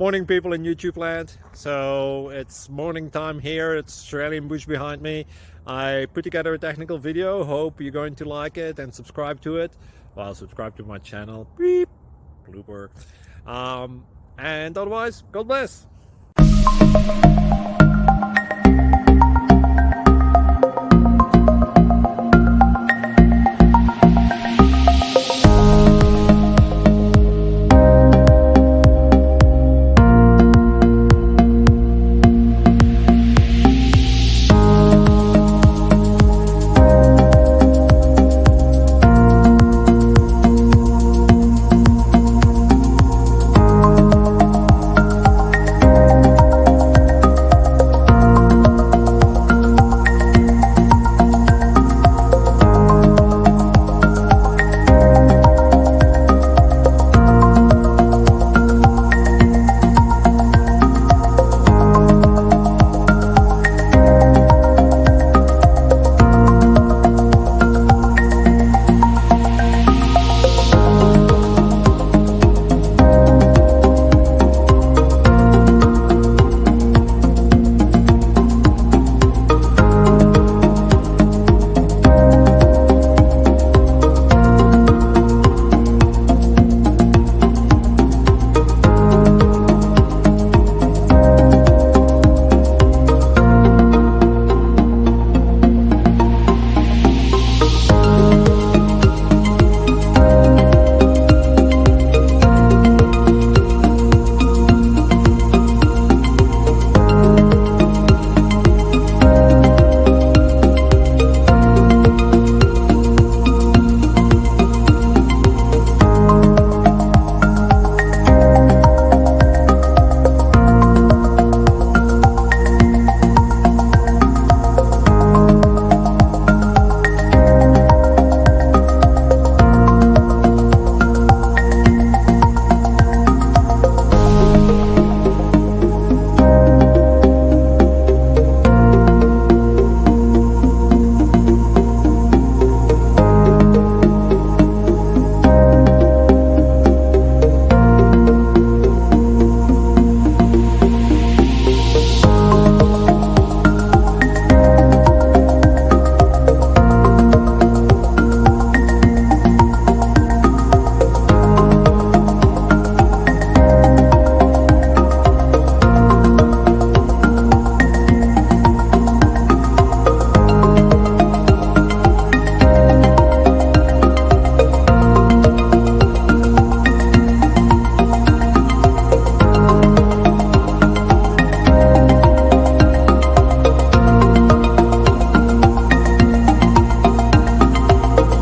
Morning, people in YouTube land. So it's morning time here. It's Australian bush behind me. I put together a technical video. Hope you're going to like it and subscribe to it. Well, subscribe to my channel. Beep. Blooper. And otherwise, God bless.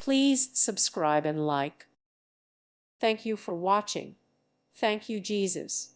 Please subscribe and like. Thank you for watching. Thank you, Jesus.